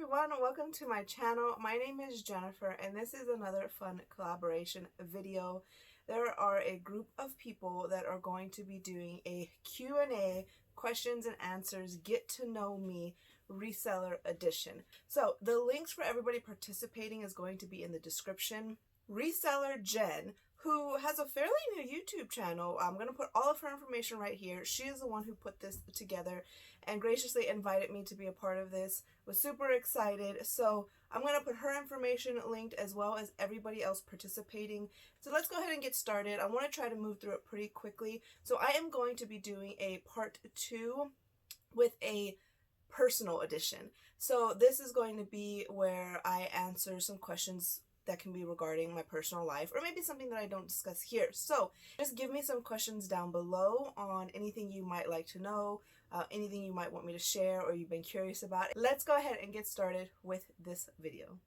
everyone, welcome to my channel. My name is Jennifer and this is another fun collaboration video. There are a group of people that are going to be doing a Q&A, questions and answers, get to know me reseller edition. So the links for everybody participating is going to be in the description. Reseller Jenn, who has a fairly new YouTube channel. I'm going to put all of her information right here. She is the one who put this together and graciously invited me to be a part of this. Was super excited. So I'm going to put her information linked as well as everybody else participating. So let's go ahead and get started. I want to try to move through it pretty quickly. So I am going to be doing a part 2 with a personal edition. So this is going to be where I answer some questions that can be regarding my personal life or maybe something that I don't discuss here. So just give me some questions down below on anything you might like to know, anything you might want me to share or you've been curious about. Let's go ahead and get started with this video.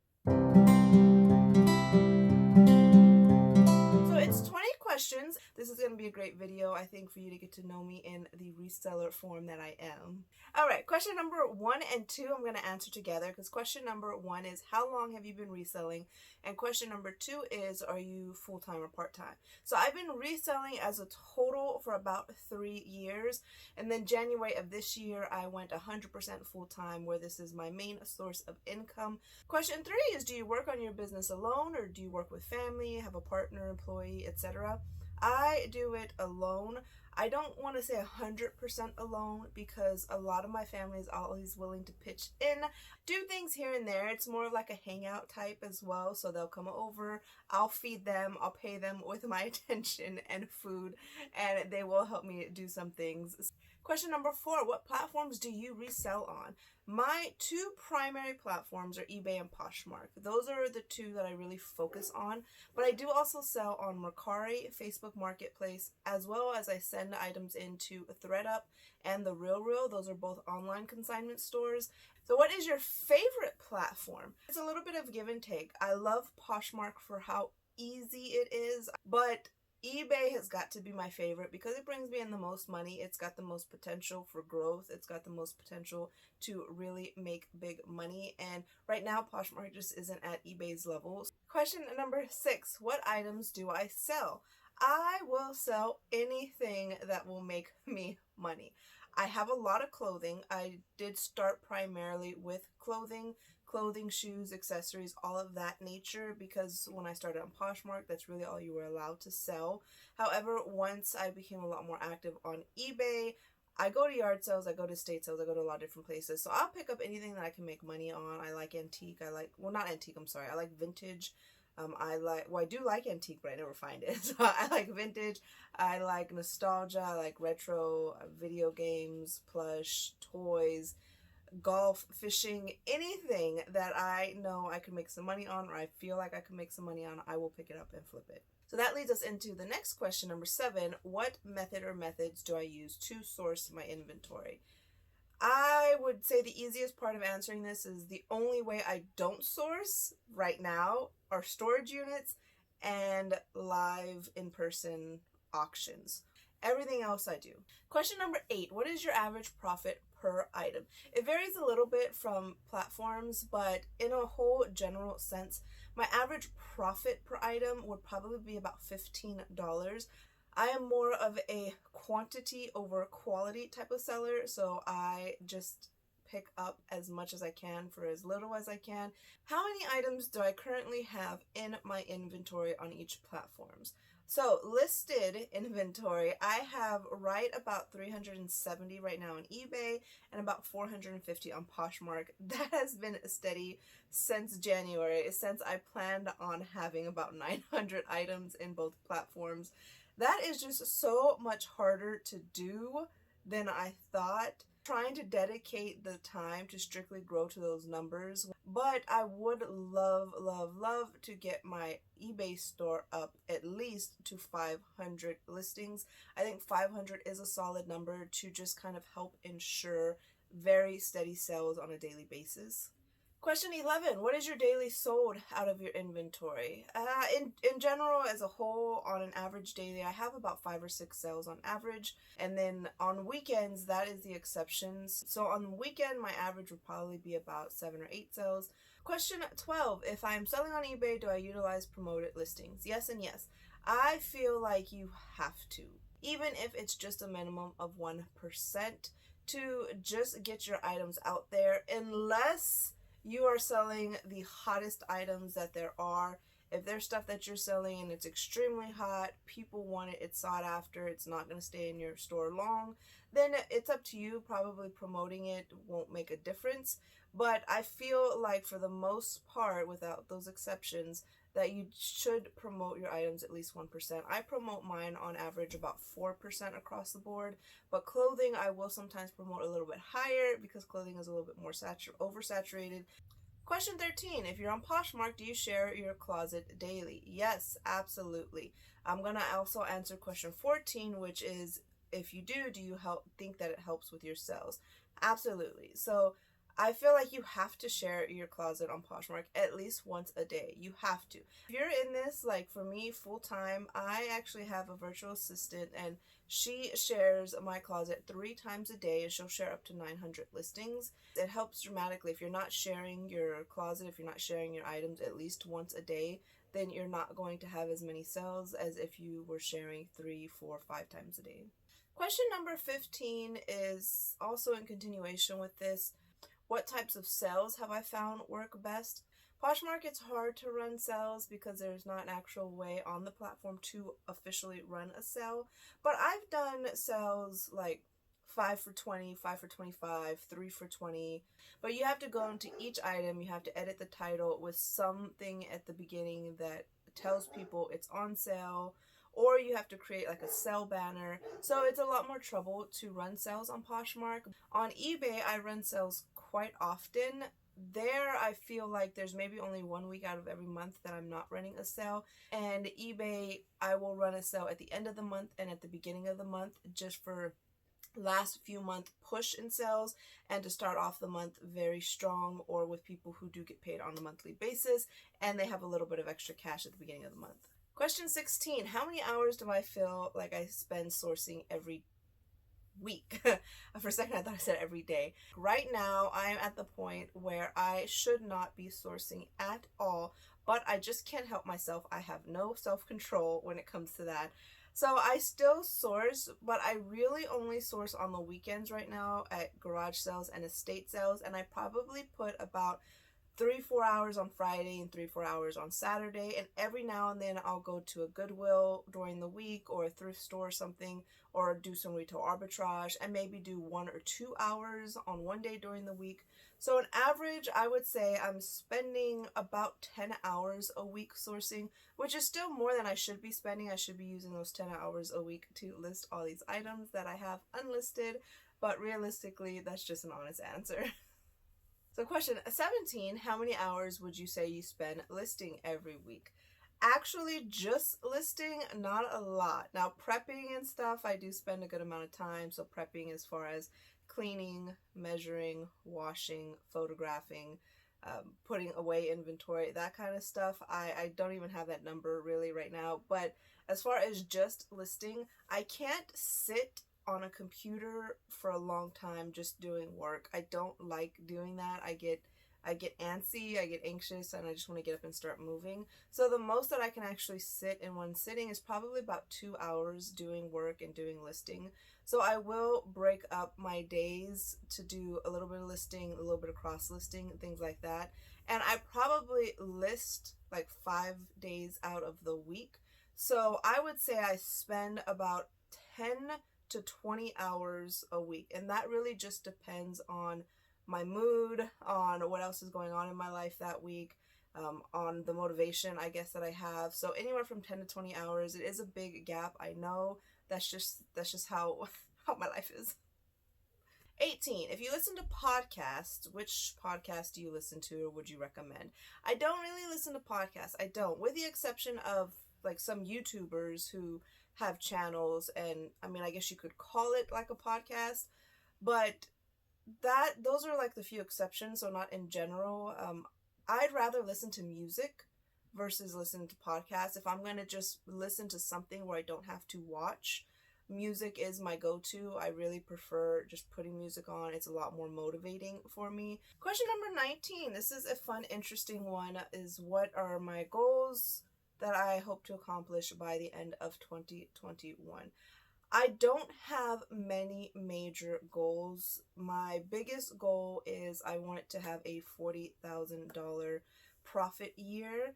So it's 20 questions. This is going to be a great video, I think, for you to get to know me in the reseller form that I am. Alright, question number 1 and 2 I'm going to answer together because question number 1 is how long have you been reselling? And question number 2 is are you full-time or part-time? So I've been reselling as a total for about 3 years, and then January of this year I went 100% full-time where this is my main source of income. Question 3 is do you work on your business alone or do you work with family, have a partner, employee, etc.? I do it alone. I don't want to say 100% alone because a lot of my family is always willing to pitch in, do things here and there. It's more like a hangout type as well. So they'll come over, I'll feed them, I'll pay them with my attention and food, and they will help me do some things. Question number 4, what platforms do you resell on? My 2 primary platforms are eBay and Poshmark. Those are the 2 that I really focus on, but I do also sell on Mercari, Facebook Marketplace, as well as I send items into ThredUp and the RealReal. Those are both online consignment stores. So what is your favorite platform? It's a little bit of give and take. I love Poshmark for how easy it is, but eBay has got to be my favorite because it brings me in the most money. It's got the most potential for growth. It's got the most potential to really make big money. And right now, Poshmark just isn't at eBay's level. Question number 6, what items do I sell? I will sell anything that will make me money. I have a lot of clothing. I did start primarily with clothing, shoes, accessories, all of that nature, because when I started on Poshmark, that's really all you were allowed to sell. However, once I became a lot more active on eBay, I go to yard sales, I go to estate sales, I go to a lot of different places. So I'll pick up anything that I can make money on. I like antique, not antique, I'm sorry, I like vintage. I do like antique, but I never find it. So I like vintage, I like nostalgia, I like retro, video games, plush, toys, golf, fishing, anything that I know I can make some money on or I feel like I can make some money on, I will pick it up and flip it. So that leads us into the next question, number 7. What method or methods do I use to source my inventory? I would say the easiest part of answering this is the only way I don't source right now are storage units and live in-person auctions. Everything else I do. Question number 8, what is your average profit per item? It varies a little bit from platforms, but in a whole general sense, my average profit per item would probably be about $15. I am more of a quantity over quality type of seller, so I just pick up as much as I can for as little as I can. How many items do I currently have in my inventory on each platforms? So listed inventory, I have right about 370 right now on eBay and about 450 on Poshmark. That has been steady since January, since I planned on having about 900 items in both platforms. That is just so much harder to do than I thought. Trying to dedicate the time to strictly grow to those numbers, but I would love to get my eBay store up at least to 500 listings. I think 500 is a solid number to just kind of help ensure very steady sales on a daily basis. Question 11. What is your daily sold out of your inventory? In general, as a whole, on an average daily, I have about 5 or 6 sales on average. And then on weekends, that is the exceptions. So on the weekend, my average would probably be about 7 or 8 sales. Question 12. If I'm selling on eBay, do I utilize promoted listings? Yes and yes. I feel like you have to. Even if it's just a minimum of 1%, to just get your items out there, unless you are selling the hottest items that there are. If there's stuff that you're selling and it's extremely hot, people want it, it's sought after, it's not going to stay in your store long, then it's up to you. Probably promoting it won't make a difference. But I feel like for the most part, without those exceptions, that you should promote your items at least 1%. I promote mine on average about 4% across the board, but clothing I will sometimes promote a little bit higher because clothing is a little bit more oversaturated. Question 13. If you're on Poshmark, do you share your closet daily? Yes, absolutely. I'm going to also answer question 14, which is, if you do you think that it helps with your sales? Absolutely. So I feel like you have to share your closet on Poshmark at least once a day. You have to. If you're in this, like for me, full time, I actually have a virtual assistant and she shares my closet 3 times a day and she'll share up to 900 listings. It helps dramatically. If you're not sharing your closet, if you're not sharing your items at least once a day, then you're not going to have as many sales as if you were sharing 3, 4, 5 times a day. Question number 15 is also in continuation with this. What types of sales have I found work best? Poshmark, it's hard to run sales because there's not an actual way on the platform to officially run a sale. But I've done sales like 5 for 20, 5 for 25, 3 for 20. But you have to go into each item, you have to edit the title with something at the beginning that tells people it's on sale, or you have to create like a sale banner. So it's a lot more trouble to run sales on Poshmark. On eBay, I run sales quite often. There, I feel like there's maybe only 1 week out of every month that I'm not running a sale. And eBay, I will run a sale at the end of the month and at the beginning of the month, just for last few month push in sales and to start off the month very strong, or with people who do get paid on a monthly basis and they have a little bit of extra cash at the beginning of the month. Question 16. How many hours do I feel like I spend sourcing every week? For a second I thought I said every day. Right now I'm at the point where I should not be sourcing at all, but I just can't help myself. I have no self-control when it comes to that. So I still source, but I really only source on the weekends right now at garage sales and estate sales, and I probably put about 3-4 hours on Friday and 3-4 hours on Saturday, and every now and then I'll go to a Goodwill during the week or a thrift store or something, or do some retail arbitrage and maybe do 1 or 2 hours on one day during the week. So on average, I would say I'm spending about 10 hours a week sourcing, which is still more than I should be spending. I should be using those 10 hours a week to list all these items that I have unlisted, but realistically, that's just an honest answer. So question 17, how many hours would you say you spend listing every week? Actually, just listing, not a lot. Now, prepping and stuff, I do spend a good amount of time. So prepping as far as cleaning, measuring, washing, photographing, putting away inventory, that kind of stuff. I don't even have that number really right now. But as far as just listing, I can't sit on a computer for a long time just doing work. I don't like doing that. I get antsy, I get anxious, and I just want to get up and start moving. So the most that I can actually sit in one sitting is probably about 2 hours doing work and doing listing. So I will break up my days to do a little bit of listing, a little bit of cross listing, things like that. And I probably list like 5 days out of the week. So I would say I spend about 10 to 20 hours a week, and that really just depends on my mood, on what else is going on in my life that week, on the motivation I guess that I have. So anywhere from 10 to 20 hours. It is a big gap, I know. That's just how my life is. 18. If you listen to podcasts, which podcast do you listen to or would you recommend? I don't really listen to podcasts. I don't, with the exception of like some YouTubers who have channels, and I mean, I guess you could call it like a podcast, but those are like the few exceptions, so not in general. I'd rather listen to music versus listen to podcasts. If I'm going to just listen to something where I don't have to watch, music is my go-to. I really prefer just putting music on. It's a lot more motivating for me. Question number 19. This is a fun, interesting one, is what are my goals that I hope to accomplish by the end of 2021? I don't have many major goals. My biggest goal is I want to have a $40,000 profit year.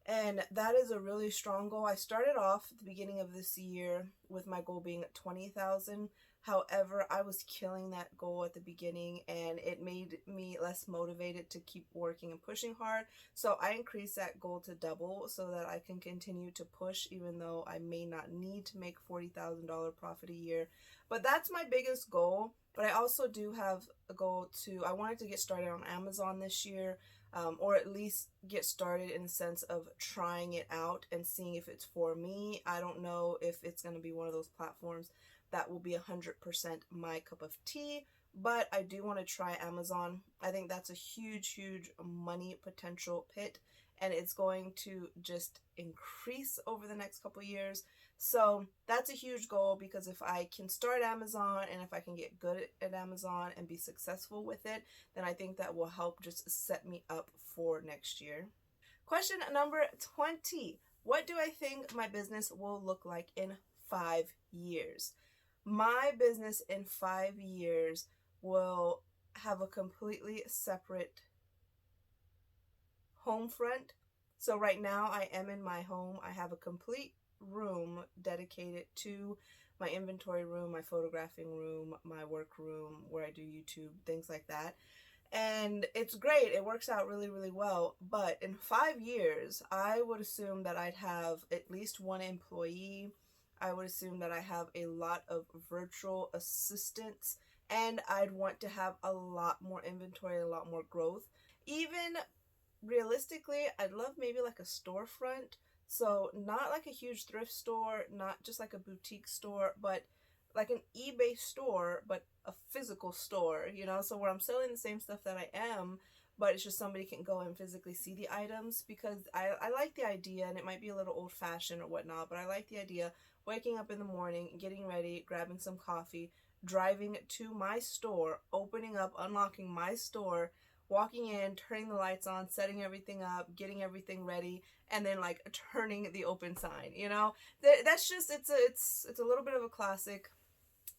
And that is a really strong goal. I started off at the beginning of this year with my goal being at 20,000. However, I was killing that goal at the beginning and it made me less motivated to keep working and pushing hard. So I increased that goal to double so that I can continue to push even though I may not need to make $40,000 profit a year. But that's my biggest goal. But I also do have a goal I wanted to get started on Amazon this year. Or at least get started in the sense of trying it out and seeing if it's for me. I don't know if it's going to be one of those platforms that will be 100% my cup of tea, but I do want to try Amazon. I think that's a huge, huge money potential pit, and it's going to just increase over the next couple years. So that's a huge goal, because if I can start Amazon and if I can get good at Amazon and be successful with it, then I think that will help just set me up for next year. Question number 20. What do I think my business will look like in 5 years? My business in 5 years will have a completely separate home front. So right now I am in my home. I have a complete room dedicated to my inventory room, my photographing room, my work room where I do YouTube, things like that. And it's great. It works out really, really well. But in 5 years, I would assume that I'd have at least one employee. I would assume that I have a lot of virtual assistants, and I'd want to have a lot more inventory, a lot more growth. Even realistically, I'd love maybe like a storefront. So not like a huge thrift store, not just like a boutique store, but like an eBay store, but a physical store, so where I'm selling the same stuff that I am, but it's just somebody can go and physically see the items, because I like the idea, and it might be a little old-fashioned or whatnot, but I like the idea, waking up in the morning, getting ready, grabbing some coffee, driving to my store, opening up, unlocking my store, walking in, turning the lights on, setting everything up, getting everything ready, and then like turning the open sign. That's just it's a little bit of a classic.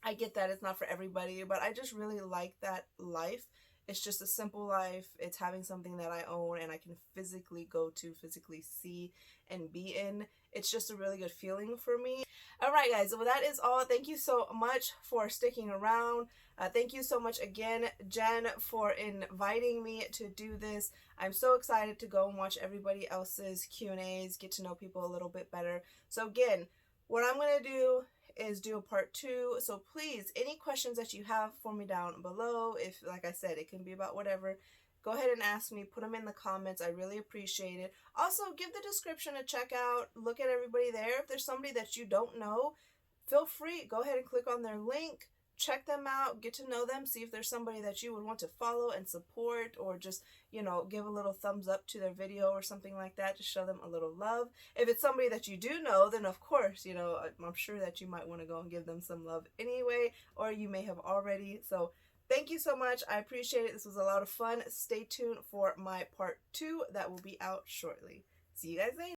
I get that it's not for everybody, but I just really like that life. It's just a simple life. It's having something that I own and I can physically go to, physically see and be in. It's just a really good feeling for me. All right, guys. Well, that is all. Thank you so much for sticking around. Thank you so much again, Jenn, for inviting me to do this. I'm so excited to go and watch everybody else's Q&As, get to know people a little bit better. So again, what I'm going to do is do a part 2. So please, any questions that you have for me down below, if, like I said, it can be about whatever, go ahead and ask me, put them in the comments. I really appreciate it. Also, give the description a check out, look at everybody there. If there's somebody that you don't know, feel free, go ahead and click on their link, check them out, get to know them, see if there's somebody that you would want to follow and support, or just, give a little thumbs up to their video or something like that to show them a little love. If it's somebody that you do know, then of course, I'm sure that you might want to go and give them some love anyway, or you may have already. So thank you so much. I appreciate it. This was a lot of fun. Stay tuned for my part 2 that will be out shortly. See you guys later.